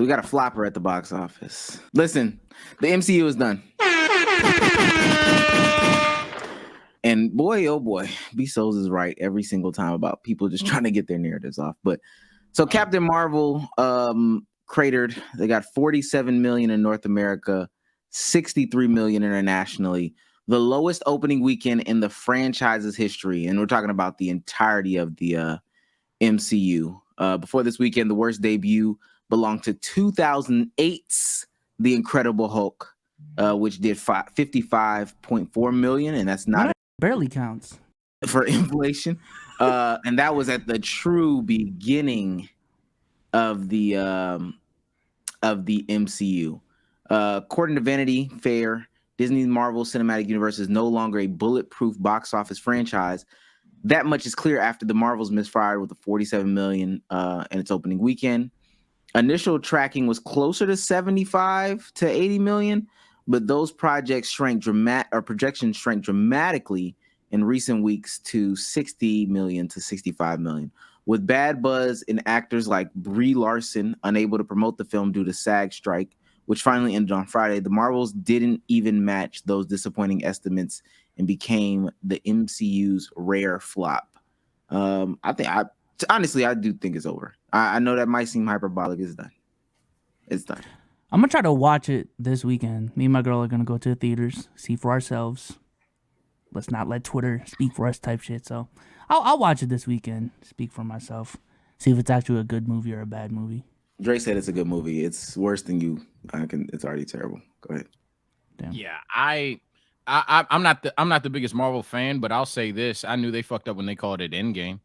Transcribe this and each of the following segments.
So we got a flopper at the box office. Listen, the MCU is done. And boy, oh boy, B Souls is right every single time about people just trying to get their narratives off. But so Captain Marvel cratered. They got 47 million in North America, 63 million internationally. The lowest opening weekend in the franchise's history. And we're talking about the entirety of the MCU. Before this weekend, the worst debut belonged to 2008's The Incredible Hulk, which did 55.4 million, and that's not barely counts for inflation. And that was at the true beginning of the MCU. According to Vanity Fair, Disney's Marvel Cinematic Universe is no longer a bulletproof box office franchise. That much is clear after the Marvels misfired with the 47 million in its opening weekend. Initial tracking was closer to 75 to 80 million, but those projections shrank dramatically in recent weeks to 60 million to 65 million. With bad buzz and actors like Brie Larson unable to promote the film due to SAG strike, which finally ended on Friday, the Marvels didn't even match those disappointing estimates and became the MCU's rare flop. Honestly, I do think it's over. I know that might seem hyperbolic. It's done. It's done. I'm gonna try to watch it this weekend. Me and my girl are gonna go to the theaters, see for ourselves. Let's not let Twitter speak for us type shit. So I'll watch it this weekend, speak for myself, see if it's actually a good movie or a bad movie. Dre said it's a good movie. It's worse than you. It's already terrible. Go ahead. Damn. Yeah, I'm not the biggest Marvel fan, but I'll say this: I knew they fucked up when they called it Endgame.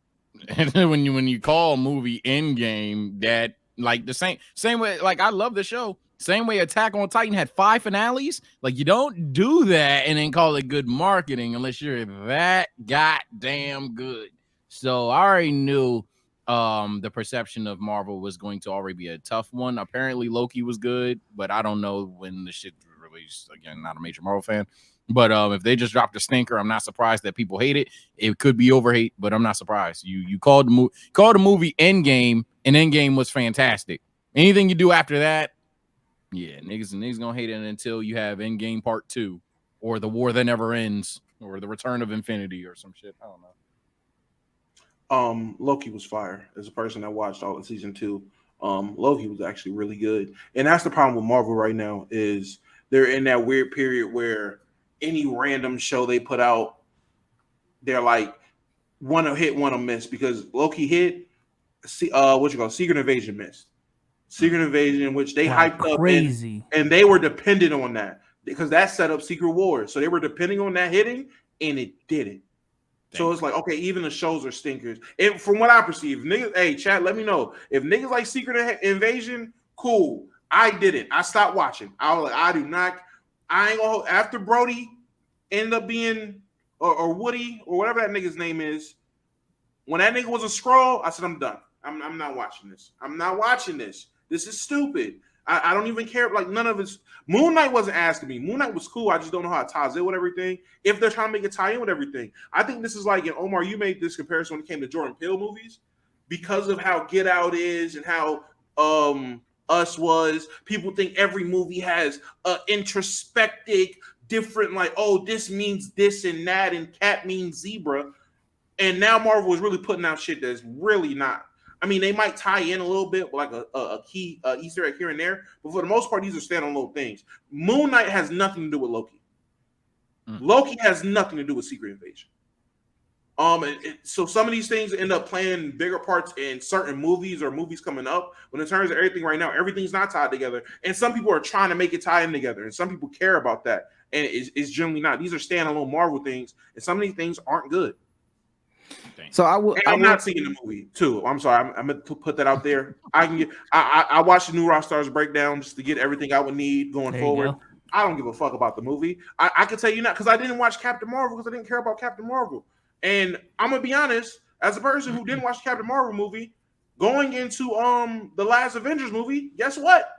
And then when you call a movie Endgame, that like the same way, like I love the show. Same way Attack on Titan had 5 finales. Like you don't do that and then call it good marketing unless you're that goddamn good. So I already knew the perception of Marvel was going to already be a tough one. Apparently Loki was good, but I don't know when the shit was released. Again, not a major Marvel fan. But if they just dropped a stinker, I'm not surprised that people hate it. It could be overhate, but I'm not surprised. You called the movie Endgame, and Endgame was fantastic. Anything you do after that, yeah, niggas gonna hate it until you have Endgame Part 2, or The War That Never Ends, or The Return of Infinity, or some shit. I don't know. Loki was fire. As a person that watched all of season 2, Loki was actually really good. And that's the problem with Marvel right now is they're in that weird period where any random show they put out, they're like one will hit, one will miss, because Loki hit. Secret Invasion missed. Secret Invasion, which they hyped crazy. Up, and they were dependent on that because that set up Secret Wars. So they were depending on that hitting, and it didn't. So it's like, okay, even the shows are stinkers. And from what I perceive, niggas, hey, chat, let me know if niggas like Secret Invasion. Cool, I didn't. I stopped watching. I was like, I do not. I ain't gonna. After Brody ended up being or Woody or whatever that nigga's name is, when that nigga was a Skrull, I said I'm done. I'm not watching this. I'm not watching this. This is stupid. I don't even care. Like none of it's. Moon Knight wasn't asking me. Moon Knight was cool. I just don't know how it ties in with everything. If they're trying to make it tie in with everything, I think this is like, and Omar, you made this comparison when it came to Jordan Peele movies because of how Get Out is and how Us was. People think every movie has a introspective, different, like, oh, this means this and that, and cat means zebra. And now Marvel is really putting out shit that's really not. I mean, they might tie in a little bit, like a key Easter egg here and there, but for the most part, these are standalone things. Moon Knight has nothing to do with Loki. Loki has nothing to do with Secret Invasion. So some of these things end up playing bigger parts in certain movies or movies coming up. When in terms of everything right now, everything's not tied together, and some people are trying to make it tie in together, and some people care about that, and it's generally not. These are standalone Marvel things, and some of these things aren't good. So I'm not seeing the movie too. I'm sorry. I'm going to put that out there. I watched the new Rock Stars breakdown just to get everything I would need going forward. I don't give a fuck about the movie. I can tell you not because I didn't watch Captain Marvel because I didn't care about Captain Marvel. And I'm gonna be honest, as a person who didn't watch the Captain Marvel movie, going into the last Avengers movie, guess what?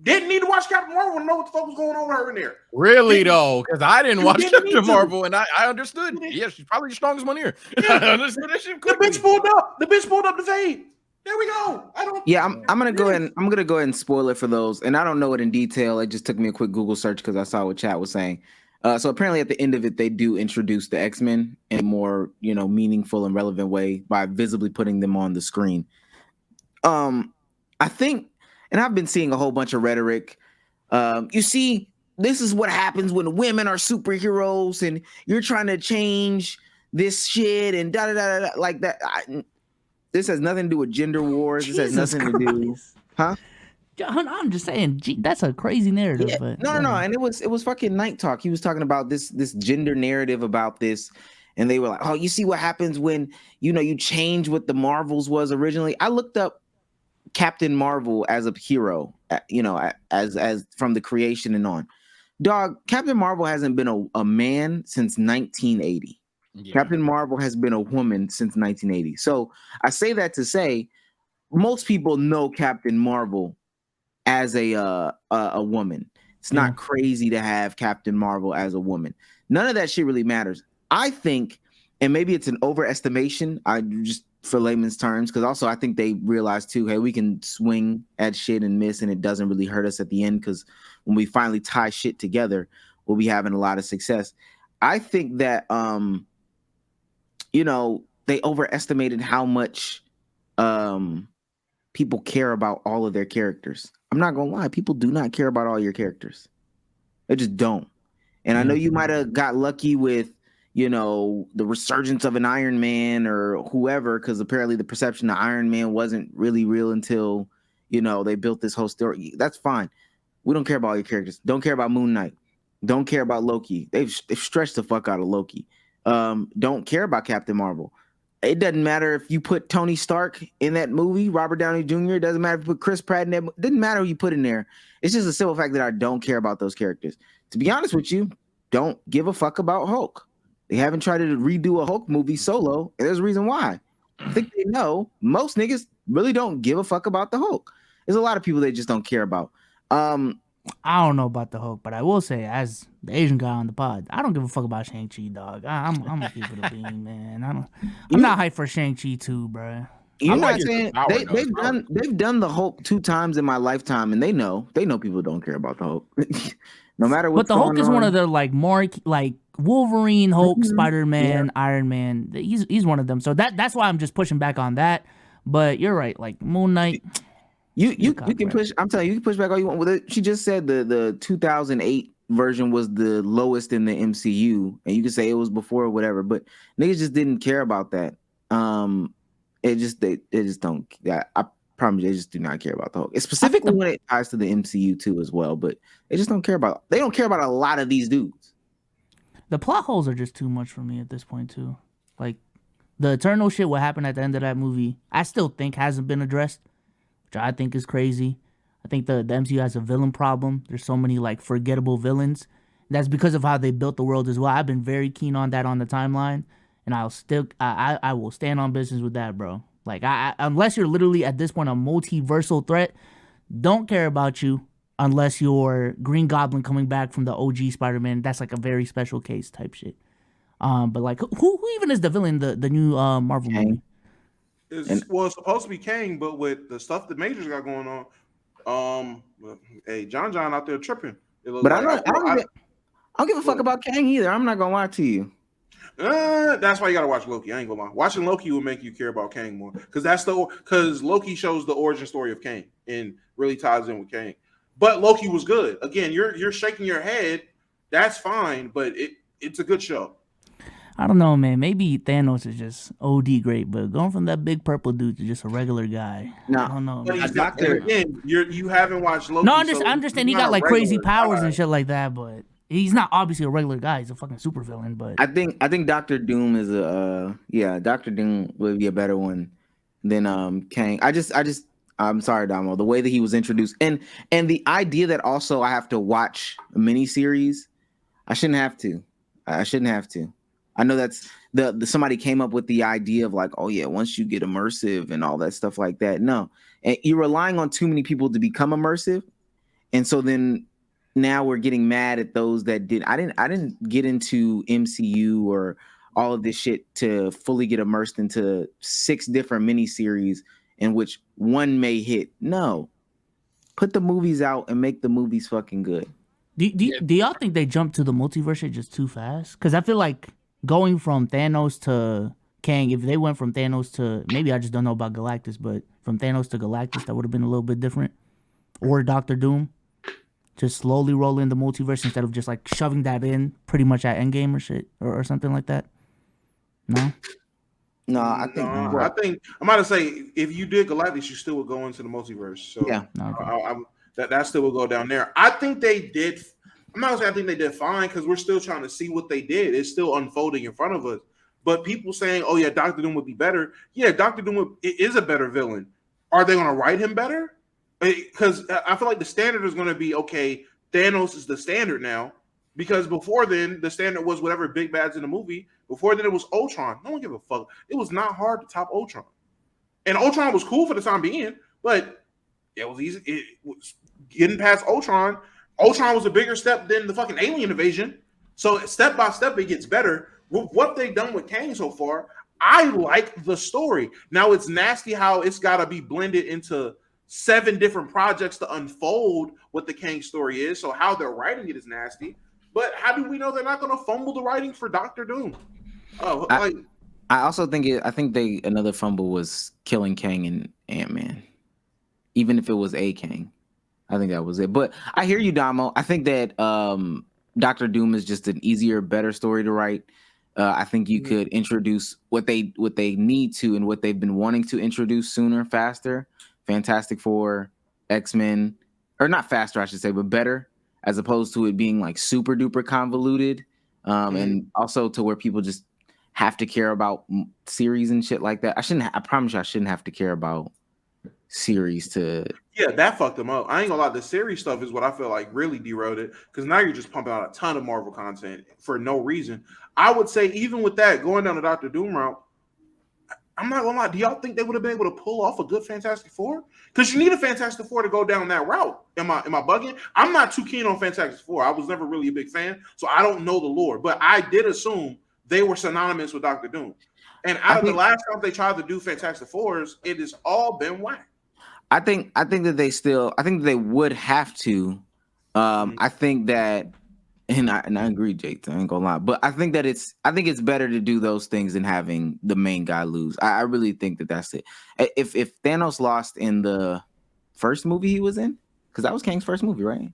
Didn't need to watch Captain Marvel to know what the fuck was going on with her in there. Really though, because I didn't watch Captain Marvel and I understood. Yeah, she's probably the strongest one here. I understood that shit. The bitch pulled up. The bitch pulled up the fade. There we go. I don't. Yeah, I'm gonna go ahead. I'm gonna go ahead and spoil it for those. And I don't know it in detail. It just took me a quick Google search because I saw what chat was saying. So apparently, at the end of it, they do introduce the X-Men in a more meaningful and relevant way by visibly putting them on the screen. I think, and I've been seeing a whole bunch of rhetoric. You see, this is what happens when women are superheroes, and you're trying to change this shit and da da da da like that. This has nothing to do with gender wars. This has nothing to do, huh? I'm just saying, that's a crazy narrative. Yeah. But No. And it was fucking Night Talk. He was talking about this gender narrative about this, and they were like, "Oh, you see what happens when you change what the Marvels was originally." I looked up Captain Marvel as a hero, as from the creation and on. Dog, Captain Marvel hasn't been a man since 1980. Yeah. Captain Marvel has been a woman since 1980. So I say that to say most people know Captain Marvel as a woman. It's not crazy to have Captain Marvel as a woman. None of that shit really matters. I think, and maybe it's an overestimation, just for layman's terms, because also I think they realize too, hey, we can swing at shit and miss, and it doesn't really hurt us at the end, because when we finally tie shit together, we'll be having a lot of success. I think that they overestimated how much people care about all of their characters. I'm not gonna lie, people do not care about all your characters. They just don't. And I know you might have got lucky with the resurgence of an Iron Man or whoever, because apparently the perception of Iron Man wasn't really real until they built this whole story. That's fine. We don't care about all your characters. Don't care about Moon Knight. Don't care about Loki. They've stretched the fuck out of Loki. Don't care about Captain Marvel. It doesn't matter if you put Tony Stark in that movie, Robert Downey Jr. It doesn't matter if you put Chris Pratt in that. It doesn't matter who you put in there. It's just a simple fact that I don't care about those characters. To be honest with you, don't give a fuck about Hulk. They haven't tried to redo a Hulk movie solo, and there's a reason why. I think they know most niggas really don't give a fuck about the Hulk. There's a lot of people they just don't care about. I don't know about the Hulk, but I will say, as the Asian guy on the pod, I don't give a fuck about Shang-Chi, dog. I'm gonna keep it a bean, man. I'm not hyped for Shang-Chi 2, bro. You're not saying they've done the Hulk 2 times in my lifetime, and they know people don't care about the Hulk. No matter what. But the Hulk is one of the more Wolverine, Hulk, Spider-Man, Iron Man. He's one of them. So that's why I'm just pushing back on that. But you're right, like Moon Knight. You can push. I'm telling you, you can push back all you want with it. She just said the 2008 version was the lowest in the MCU, and you can say it was before or whatever. But niggas just didn't care about that. They just don't. I promise they just do not care about the Hulk, specifically when it ties to the MCU too as well. But they just don't care about. They don't care about a lot of these dudes. The plot holes are just too much for me at this point too. Like the Eternal shit, what happened at the end of that movie, I still think hasn't been addressed, which I think is crazy. I think the MCU has a villain problem. There's so many forgettable villains. That's because of how they built the world as well. I've been very keen on that on the timeline, and I will stand on business with that, bro. Unless you're literally at this point a multiversal threat, don't care about you unless you're Green Goblin coming back from the OG Spider-Man. That's a very special case type shit. But who even is the villain the new Marvel movie? It's supposed to be Kang, but with the stuff that Majors got going on, hey, John out there tripping. But I don't give a fuck about Kang either. I'm not gonna lie to you. That's why you gotta watch Loki. I ain't gonna lie. Watching Loki will make you care about Kang more, because Loki shows the origin story of Kang and really ties in with Kang. But Loki was good. Again, you're shaking your head. That's fine, but it's a good show. I don't know, man. Maybe Thanos is just OD great, but going from that big purple dude to just a regular guy, I don't know. But you haven't watched Loki. No, I understand he got crazy powers and shit like that, but he's not obviously a regular guy. He's a fucking supervillain. But I think Dr. Doom is Dr. Doom would be a better one than Kang. I'm sorry, Damo. The way that he was introduced, and the idea that also I have to watch a miniseries, I shouldn't have to. I know that's somebody came up with the idea of once you get immersive and all that stuff like that. No, and you're relying on too many people to become immersive, and so then now we're getting mad at those that did. I didn't get into MCU or all of this shit to fully get immersed into 6 different miniseries in which one may hit. No, put the movies out and make the movies fucking good. Do y'all think they jumped to the multiverse shit just too fast? Because I feel like going from Thanos to Kang, if they went from Thanos to, maybe I just don't know about Galactus, but from Thanos to Galactus, that would have been a little bit different. Or Doctor Doom, just slowly roll in the multiverse instead of just like shoving that in pretty much at Endgame or shit or something like that. No. No, I think I think I'm about to say if you did Galactus, you still would go into the multiverse. So yeah, that still will go down there. I think they did. I'm not gonna say I think they did fine because we're still trying to see what they did. It's still unfolding in front of us. But people saying, "Oh yeah, Doctor Doom would be better." Yeah, Doctor Doom is a better villain. Are they gonna write him better? Because I feel like the standard is gonna be okay. Thanos is the standard now. Because before then, the standard was whatever big bad's in the movie. Before then, it was Ultron. No one give a fuck. It was not hard to top Ultron. And Ultron was cool for the time being, but it was easy. It was getting past Ultron. Ultron was a bigger step than the fucking alien invasion. So step by step, it gets better. With what they've done with Kang so far, I like the story. Now, it's nasty how it's got to be blended into 7 different projects to unfold what the Kang story is. So how they're writing it is nasty. But how do we know they're not going to fumble the writing for Doctor Doom? Oh, I also think another fumble was killing Kang and Ant-Man. Even if it was a Kang, I think that was it. But I hear you, Damo. I think that Doctor Doom is just an easier, better story to write. I think you could introduce what they need to and what they've been wanting to introduce sooner, faster. Fantastic Four, X-Men, or not faster, I should say, but better, as opposed to it being like super duper convoluted, and also to where people just have to care about series and shit like that. I promise you, I shouldn't have to care about series to. Yeah, that fucked them up. I ain't gonna lie. The series stuff is what I feel like really derailed it because now you're just pumping out a ton of Marvel content for no reason. I would say even with that going down the Doctor Doom route, I'm not gonna lie. Do y'all think they would have been able to pull off a good Fantastic Four? Because you need a Fantastic Four to go down that route. Am I bugging? I'm not too keen on Fantastic Four. I was never really a big fan, so I don't know the lore. But I did assume they were synonymous with Doctor Doom. And the last time they tried to do Fantastic Fours, it has all been whack. I think that they would have to. I think that, and I agree, Jake. I ain't gonna lie, but I think it's better to do those things than having the main guy lose. I really think that that's it. If Thanos lost in the first movie he was in, because that was Kang's first movie, right?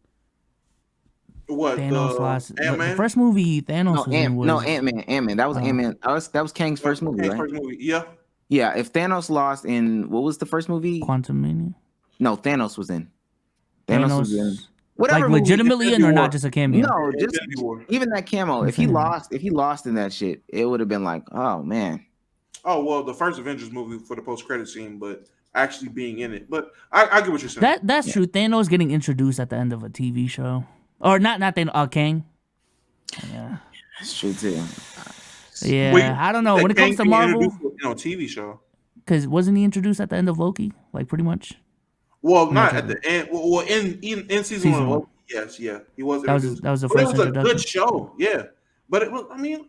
What Thanos lost Ant-Man? the first movie Thanos was in was Ant-Man. That was Ant-Man. That was Kang's first movie, right? First movie, yeah. Yeah, if Thanos lost in what was the first movie? Quantumania. No, Thanos was in. Thanos was in. Whatever, like legitimately in or not just a cameo? No, just even that camo. If he lost in that shit, it would have been like, oh man. Oh well, the first Avengers movie for the post-credit scene, but actually being in it. But I get what you're saying. That's true. Thanos getting introduced at the end of a TV show, or not Thanos, Kang. Yeah, that's true too. Yeah, I don't know. When it comes to Marvel, TV show, because wasn't he introduced at the end of Loki? Like pretty much. Well, not at the end. Well, in season 1 of Loki, yes, yeah, he was. That was the first. It was a good show, yeah. But it was. I mean,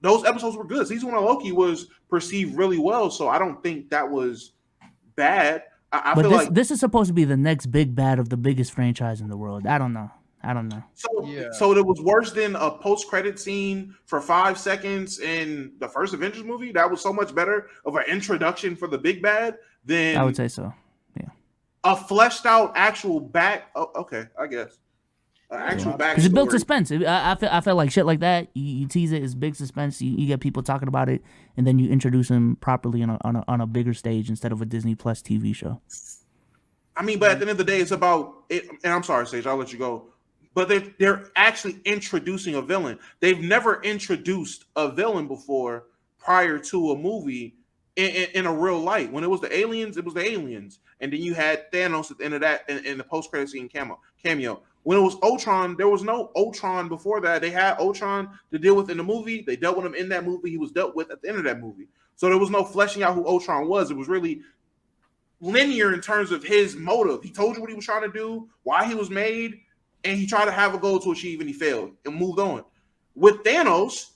those episodes were good. Season 1 of Loki was perceived really well, so I don't think that was bad. I feel like this is supposed to be the next big bad of the biggest franchise in the world. I don't know. So it was worse than a post-credit scene for 5 seconds in the first Avengers movie. That was so much better of an introduction for the big bad than I would say so. Yeah, a fleshed out actual back. Oh, okay, I guess actual back because it built suspense. I felt like shit like that. You tease it, it's big suspense. You get people talking about it, and then you introduce them properly on a bigger stage instead of a Disney Plus TV show. I mean, but at the end of the day, it's about it. And I'm sorry, Sage, I'll let you go. But they're actually introducing a villain. They've never introduced a villain before prior to a movie in a real light. When it was the aliens, it was the aliens. And then you had Thanos at the end of that in the post-credit scene cameo. When it was Ultron, there was no Ultron before that. They had Ultron to deal with in the movie. They dealt with him in that movie. He was dealt with at the end of that movie. So there was no fleshing out who Ultron was. It was really linear in terms of his motive. He told you what he was trying to do, why he was made, and he tried to have a goal to achieve, and he failed and moved on. With Thanos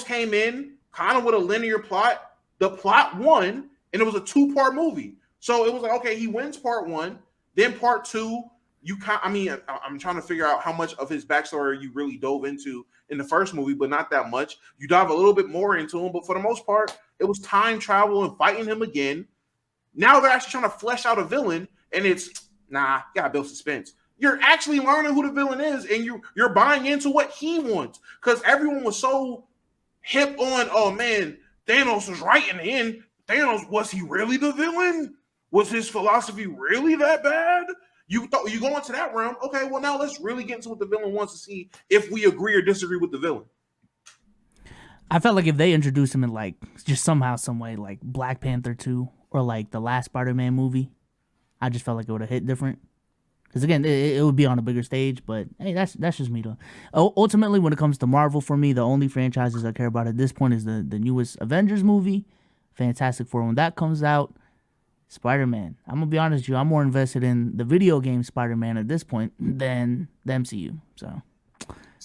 came in kind of with a linear plot. The plot won, and it was a 2-part movie. So it was like, okay, he wins part 1, then part 2. I'm trying to figure out how much of his backstory you really dove into in the first movie, but not that much. You dive a little bit more into him, but for the most part, it was time travel and fighting him again. Now they're actually trying to flesh out a villain, and it's you gotta build suspense. You're actually learning who the villain is, and you're buying into what he wants. Because everyone was so hip on, oh man, Thanos was right in the end. Thanos, was he really the villain? Was his philosophy really that bad? You go into that realm, okay, well now let's really get into what the villain wants to see if we agree or disagree with the villain. I felt like if they introduced him in like just somehow, some way, like Black Panther 2 or like the last Spider-Man movie, I just felt like it would have hit different. Because again, it would be on a bigger stage, but hey, that's just me though. Ultimately, when it comes to Marvel, for me, the only franchises I care about at this point is the newest Avengers movie, Fantastic Four when that comes out, Spider-Man. I'm gonna be honest with you, I'm more invested in the video game Spider-Man at this point than the MCU. So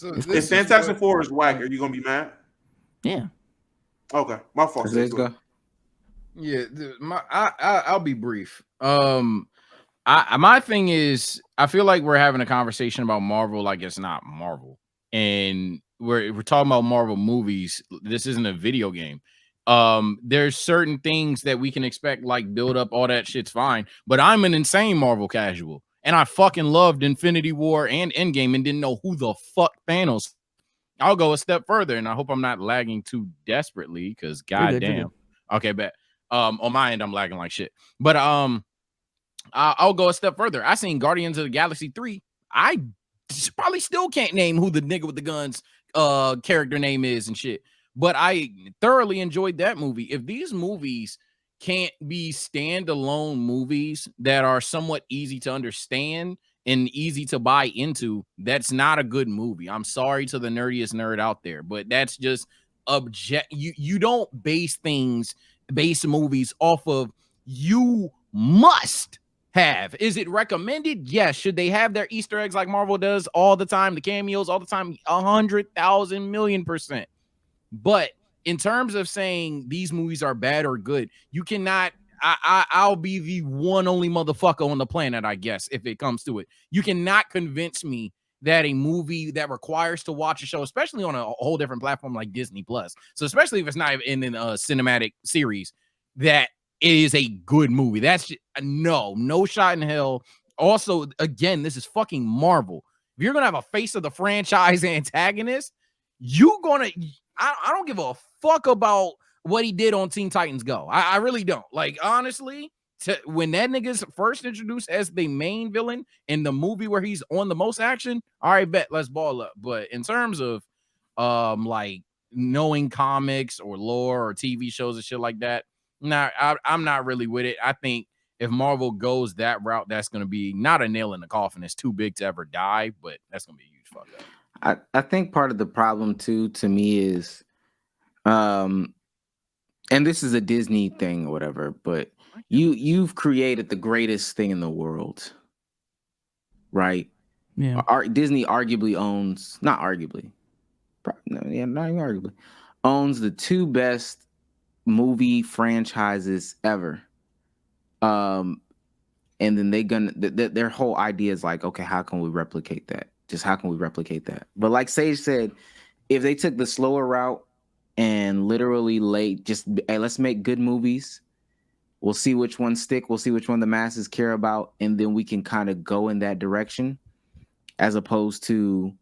if Fantastic Four is whack, are you gonna be mad? Yeah. Okay, my fault. Let's go. Yeah, I'll be brief. My thing is, I feel like we're having a conversation about Marvel like it's not Marvel, and we're talking about Marvel movies. This isn't a video game. There's certain things that we can expect, like build up, all that shit's fine. But I'm an insane Marvel casual, and I fucking loved Infinity War and Endgame, and didn't know who the fuck Thanos. I'll go a step further, and I hope I'm not lagging too desperately, because goddamn. Okay, bet. On my end, I'm lagging like shit. But I'll go a step further. I seen Guardians of the Galaxy 3. I probably still can't name who the nigga with the guns character name is and shit. But I thoroughly enjoyed that movie. If these movies can't be standalone movies that are somewhat easy to understand and easy to buy into, that's not a good movie. I'm sorry to the nerdiest nerd out there, but that's just you don't base movies off of you must have. Is it recommended? Yes. Should they have their Easter eggs like Marvel does all the time, the cameos all the time? 100,000,000,000%. But in terms of saying these movies are bad or good, you cannot. I'll be the one only motherfucker on the planet, I guess, if it comes to it. You cannot convince me that a movie that requires to watch a show, especially on a whole different platform like Disney Plus, so especially if it's not in a cinematic series, that it is a good movie. That's just, no shot in hell. Also, again, this is fucking Marvel. If you're gonna have a face of the franchise antagonist, I don't give a fuck about what he did on Teen Titans Go. I really don't. Like, honestly, when that nigga's first introduced as the main villain in the movie where he's on the most action, all right, bet, let's ball up. But in terms of like knowing comics or lore or TV shows and shit like that, I'm not really with it. I think if Marvel goes that route, that's going to be not a nail in the coffin. It's too big to ever die, but that's going to be a huge fuck up. I think part of the problem too, to me, is and this is a Disney thing or whatever, but you've created the greatest thing in the world, right? Yeah. Disney arguably owns, not arguably, not even arguably, owns the two best movie franchises ever. And then their whole idea is like, okay, how can we replicate that? Just how can we replicate that? But like Sage said, if they took the slower route and literally hey, let's make good movies. We'll see which ones stick. We'll see which one the masses care about, and then we can kind of go in that direction, as opposed to,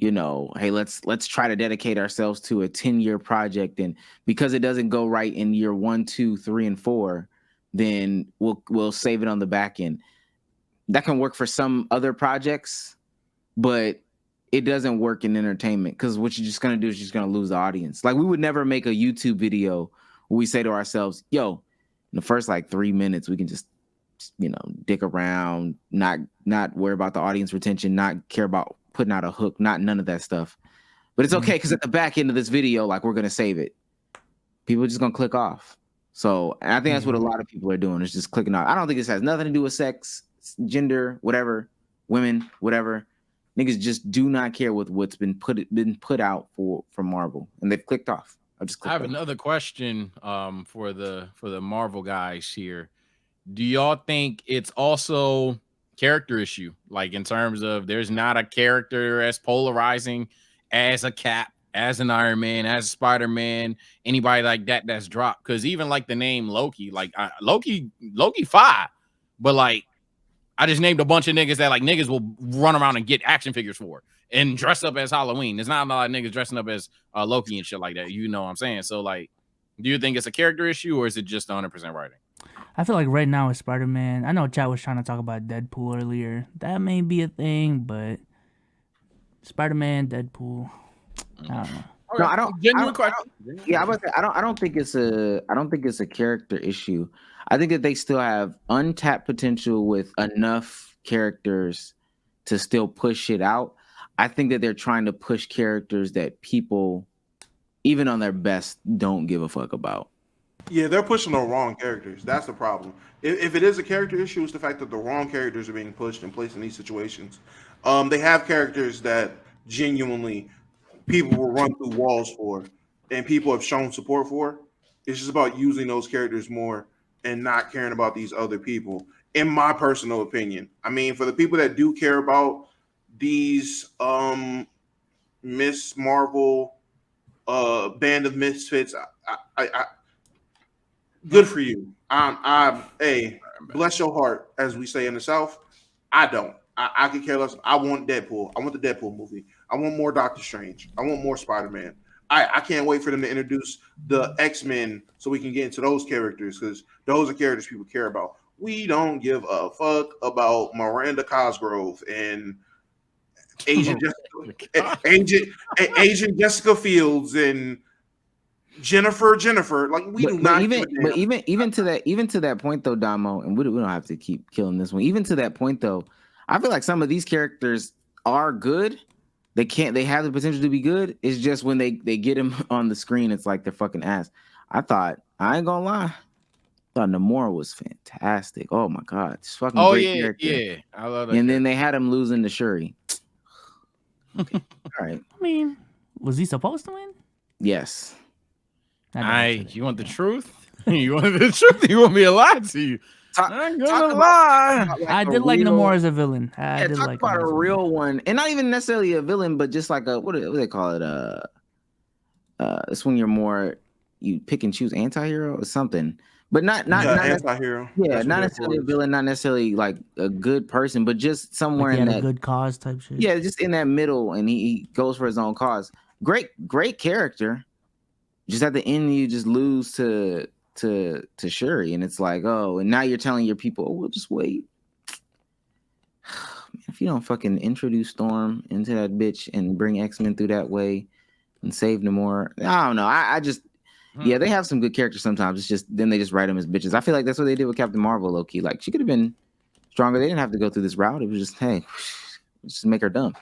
hey, let's try to dedicate ourselves to a 10-year project, and because it doesn't go right in year 1, 2, 3, and 4, then we'll save it on the back end. That can work for some other projects, but it doesn't work in entertainment, because what you're just going to do is you're just going to lose the audience. Like, we would never make a YouTube video where we say to ourselves, yo, in the first like 3 minutes, we can just, dick around, not worry about the audience retention, not care about putting out a hook, none of that stuff. But it's okay, because at the back end of this video, like, we're going to save it. People are just going to click off. So I think that's what a lot of people are doing, is just clicking off. I don't think this has nothing to do with sex, gender, whatever, women, whatever. Niggas just do not care with what's been put out for Marvel, and they've clicked off. I have another question for the Marvel guys here. do y'all think it's also character issue? Like in terms of there's not a character as polarizing as a Cap, as an Iron Man, as Spider-Man, anybody like that that's dropped. Because even like the name Loki, like Loki fire, but like I just named a bunch of niggas that like niggas will run around and get action figures for and dress up as Halloween. There's not a lot of niggas dressing up as Loki and shit like that. You know what I'm saying? So like, do you think it's a character issue or is it just 100% writing? I feel like right now with Spider-Man, I know Chad was trying to talk about Deadpool earlier. That may be a thing, but Spider-Man, Deadpool, I don't know. No, I don't. Genuine question. Yeah, I don't think it's a character issue. I think that they still have untapped potential with enough characters to still push it out. I think that they're trying to push characters that people, even on their best, don't give a fuck about. Yeah, they're pushing the wrong characters. That's the problem. If it is a character issue, it's the fact that the wrong characters are being pushed and placed in these situations. They have characters that genuinely people will run through walls for, and people have shown support for. It's just about using those characters more and not caring about these other people. In my personal opinion, I mean, for the people that do care about these Miss Marvel band of misfits, I good for you. Hey, bless your heart, as we say in the South. I don't. I could care less. I want Deadpool. I want the Deadpool movie. I want more Doctor Strange. I want more Spider-Man. I can't wait for them to introduce the X-Men so we can get into those characters because those are characters people care about. We don't give a fuck about Miranda Cosgrove and Agent Jessica Fields and Jennifer. Like we do not. But even to that point though, Damo, and we don't have to keep killing this one. Even to that point though, I feel like some of these characters are good. They have the potential to be good. It's just when they get them on the screen, it's like they're fucking ass. I ain't gonna lie, I thought Namor was fantastic. Oh my god, it's fucking great character. Yeah, I love that. And then they had him losing to Shuri. Okay. All right. I mean, was he supposed to win? Yes. You want the truth? You want the truth? You want me to lie to you? I'm gonna lie. I did like Namor as a villain. I did talk like about a real one, and not even necessarily a villain, but just like a what do they call it? It's when you pick and choose anti-hero or something, but not anti-hero. Yeah, that's not necessarily a villain, not necessarily like a good person, but just somewhere like in that a good cause type shit. Yeah, just in that middle, and he goes for his own cause. Great character. Just at the end, you just lose to Shuri, and it's like, oh, and now you're telling your people, oh, we'll just wait. If you don't fucking introduce Storm into that bitch and bring X-Men through that way and save Namor, I don't know. I just, yeah, they have some good characters sometimes. It's just then they just write them as bitches. I feel like that's what they did with Captain Marvel, low key. Like she could have been stronger. They didn't have to go through this route. It was just, hey, just make her dumb.